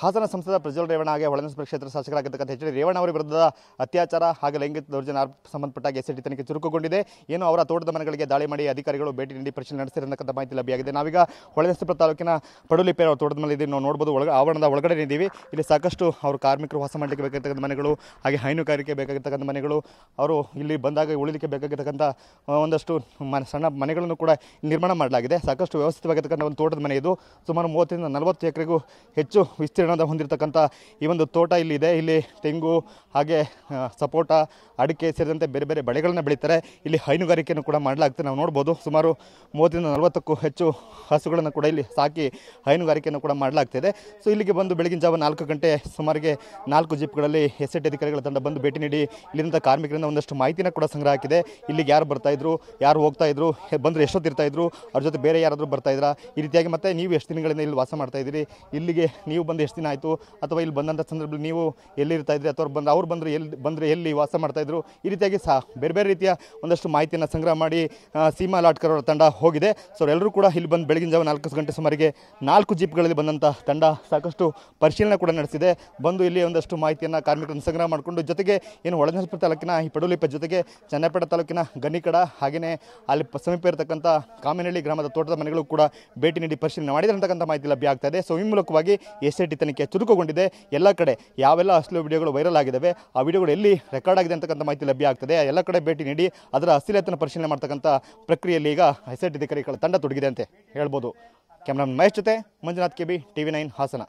ಹಾಸನ ಸಂಸದ ಪ್ರಜ್ವಲ್ ರೇವಣ್ಣ ಹಾಗೆ ಹೊಳೆನರಸೀಪುರ ಕ್ಷೇತ್ರ ಶಾಸಕರಾಗಿರ್ತಕ್ಕಂಥ ಎಚ್ ಡಿ ರೇವಣ್ಣ ಅವರ ವಿರುದ್ಧದ ಅತ್ಯಾಚಾರ ಹಾಗೆ ಲೈಂಗಿಕ ದೌರ್ಜನ್ಯ ಸಂಬಂಧಪಟ್ಟ ಎಸ್ಐಟಿ ತನಿಖೆ ಚುರುಕುಗೊಂಡಿದೆ. ಏನು ಅವರ ತೋಟದ ಮನೆಗಳಿಗೆ ದಾಳಿ ಮಾಡಿ ಅಧಿಕಾರಿಗಳು ಭೇಟಿ ನೀಡಿ ಪರಿಶೀಲನೆ ನಡೆಸಿರತಕ್ಕಂಥ ಮಾಹಿತಿ ಲಭ್ಯವಾಗಿದೆ. ನಾವೀಗ ಹೊಳೆನರಸೀಪುರ ತಾಲೂಕಿನ ಪಡುಲಿಪೇರ ಅವರ ತೋಟದ ಮೇಲೆ ಇದನ್ನು ನೋಡ್ಬೋದು. ಆವರಣದ ಒಳಗಡೆ ಇದ್ದೀವಿ. ಇಲ್ಲಿ ಸಾಕಷ್ಟು ಅವರು ಕಾರ್ಮಿಕರು ವಾಸ ಮಾಡಲಿಕ್ಕೆ ಬೇಕಾಗಿರ್ತಕ್ಕಂಥ ಮನೆಗಳು ಹಾಗೆ ಹೈನುಗಾರಿಕೆ ಬೇಕಾಗಿರ್ತಕ್ಕಂಥ ಮನೆಗಳು, ಅವರು ಇಲ್ಲಿ ಬಂದಾಗ ಉಳಿಲಿಕ್ಕೆ ಬೇಕಾಗಿರ್ತಕ್ಕಂಥ ಒಂದಷ್ಟು ಸಣ್ಣ ಮನೆಗಳನ್ನು ಕೂಡ ನಿರ್ಮಾಣ ಮಾಡಲಾಗಿದೆ. ಸಾಕಷ್ಟು ವ್ಯವಸ್ಥಿತವಾಗಿರ್ತಕ್ಕಂಥ ಒಂದು ತೋಟದ ಮನೆ ಇದು. ಸುಮಾರು 30ರಿಂದ 40 ಎಕರೆಗೂ ಹೆಚ್ಚು ವಿಸ್ತೀರ್ಣದ ಹೊಂದಿರತಕ್ಕಂಥ ಈ ಒಂದು ತೋಟ ಇಲ್ಲಿದೆ. ಇಲ್ಲಿ ತೆಂಗು ಹಾಗೆ ಸಪೋಟ, ಅಡಿಕೆ ಸೇರಿದಂತೆ ಬೇರೆ ಬೇರೆ ಬೆಳೆಗಳನ್ನ ಬೆಳೀತಾರೆ. ಇಲ್ಲಿ ಹೈನುಗಾರಿಕೆಯನ್ನು ಕೂಡ ಮಾಡಲಾಗ್ತದೆ. ನಾವು ನೋಡ್ಬೋದು ಸುಮಾರು 30ರಿಂದ 40ಕ್ಕೂ ಹೆಚ್ಚು ಹಸುಗಳನ್ನು ಕೂಡ ಇಲ್ಲಿ ಸಾಕಿ ಹೈನುಗಾರಿಕೆಯನ್ನು ಕೂಡ ಮಾಡಲಾಗ್ತಿದೆ. ಸೊ ಇಲ್ಲಿಗೆ ಬಂದು ಬೆಳಗಿನ ಜಾವ 4 ಗಂಟೆ ಸುಮಾರಿಗೆ 4 ಜೀಪ್ಗಳಲ್ಲಿ ಎಸ್ಐಟಿ ಅಧಿಕಾರಿಗಳ ತಂಡ ಬಂದು ಭೇಟಿ ನೀಡಿ ಇಲ್ಲಿಂದ ಕಾರ್ಮಿಕರಿಂದ ಒಂದಷ್ಟು ಮಾಹಿತಿನ ಕೂಡ ಸಂಗ್ರಹ ಹಾಕಿದೆ. ಇಲ್ಲಿಗೆ ಯಾರು ಬರ್ತಾ ಇದ್ರು, ಯಾರು ಹೋಗ್ತಾ ಇದ್ರು, ಬಂದರೆ ಎಷ್ಟೊತ್ತಿರ್ತಾ ಇದ್ರು, ಅವ್ರ ಜೊತೆ ಬೇರೆ ಯಾರಾದರೂ ಬರ್ತಾ ಇದ್ರಾ, ಈ ರೀತಿಯಾಗಿ ಮತ್ತೆ ನೀವು ಎಷ್ಟು ದಿನಗಳಿಂದ ಇಲ್ಲಿ ವಾಸ ಮಾಡ್ತಾ ಇದ್ದೀರಿ, ಇಲ್ಲಿಗೆ ನೀವು ಬಂದು ಎಷ್ಟು ದಿನ ಆಯಿತು, ಅಥವಾ ಇಲ್ಲಿ ಬಂದಂಥ ಸಂದರ್ಭದಲ್ಲಿ ನೀವು ಎಲ್ಲಿ ಇರ್ತಾ ಇದ್ರಿ, ಅಥವಾ ಅವ್ರು ಬಂದರೆ ಎಲ್ಲಿ ವಾಸ ಮಾಡ್ತಾ ಇದ್ರು, ಈ ರೀತಿಯಾಗಿ ಬೇರೆ ಬೇರೆ ರೀತಿಯ ಒಂದಷ್ಟು ಮಾಹಿತಿಯನ್ನು ಸಂಗ್ರಹ ಮಾಡಿ ಸೀಮಾ ಲಾಟ್ಕರ್ ಅವರ ತಂಡ ಹೋಗಿದೆ. ಸೊ ಎಲ್ಲರೂ ಕೂಡ ಇಲ್ಲಿ ಬಂದು ಬೆಳಗಿನ ಜಾವ 4 ಗಂಟೆ ಸುಮಾರಿಗೆ 4 ಜೀಪ್ಗಳಲ್ಲಿ ಬಂದಂಥ ತಂಡ ಸಾಕಷ್ಟು ಪರಿಶೀಲನೆ ಕೂಡ ನಡೆಸಿದೆ. ಬಂದು ಇಲ್ಲಿ ಒಂದಷ್ಟು ಮಾಹಿತಿಯನ್ನು ಕಾರ್ಮಿಕರನ್ನು ಸಂಗ್ರಹ ಮಾಡಿಕೊಂಡು, ಜೊತೆಗೆ ಏನು ಹೊಳೆನರಸೀಪುರ ತಾಲೂಕಿನ ಈ ಪಡುಲಿಪೆ ಜೊತೆಗೆ ಚನ್ನಪೇಟೆ ತಾಲೂಕಿನ ಗನ್ನಿಕಡ ಹಾಗೆಯೇ ಅಲ್ಲಿ ಸಮೀಪ ಇರತಕ್ಕಂಥ ಕಾಮಿನಹಳ್ಳಿ ಗ್ರಾಮದ ತೋಟದ ಮನೆಗಳು ಕೂಡ ಭೇಟಿ ನೀಡಿ ಪರಿಶೀಲನೆ ಮಾಡಿದಂತಕ್ಕಂಥ ಮಾಹಿತಿ ಲಭ್ಯ ಆಗ್ತಾ ಇದೆ. ಸೊ ಈ ಮೂಲಕವಾಗಿ ಎಸ್ಐಟಿ ತನಿಖೆ ಚುರುಕುಗೊಂಡಿದೆ. ಎಲ್ಲ ಕಡೆ ಯಾವೆಲ್ಲ ಅಶ್ಲೀಲ ವಿಡಿಯೋಗಳು ವೈರಲ್ ಆಗಿದ್ದಾವೆ, ಆ ವಿಡಿಯೋಗಳು ಎಲ್ಲಿ ರೆಕಾರ್ಡ್ ಆಗಿದೆ ಅಂತಕ್ಕಂಥ ಮಾಹಿತಿ ಲಭ್ಯ ಆಗ್ತದೆ. ಎಲ್ಲ ಕಡೆ ಭೇಟಿ ನೀಡಿ ಅದರ ಅಶ್ಲೀಲತೆಯನ್ನು ಪರಿಶೀಲನೆ ಮಾಡ್ತಕ್ಕಂಥ ಪ್ರಕ್ರಿಯೆಯಲ್ಲಿ ಈಗ ಎಸ್ಐಟಿ ಅಧಿಕಾರಿಗಳ ತಂಡ ತೊಡಗಿದೆ ಅಂತ ಹೇಳ್ಬೋದು. ಕ್ಯಾಮ್ರಾಮನ್ ಮಹೇಶ್ ಜೊತೆ ಮಂಜುನಾಥ್ ಕೆಬಿ, TV9 ಹಾಸನ.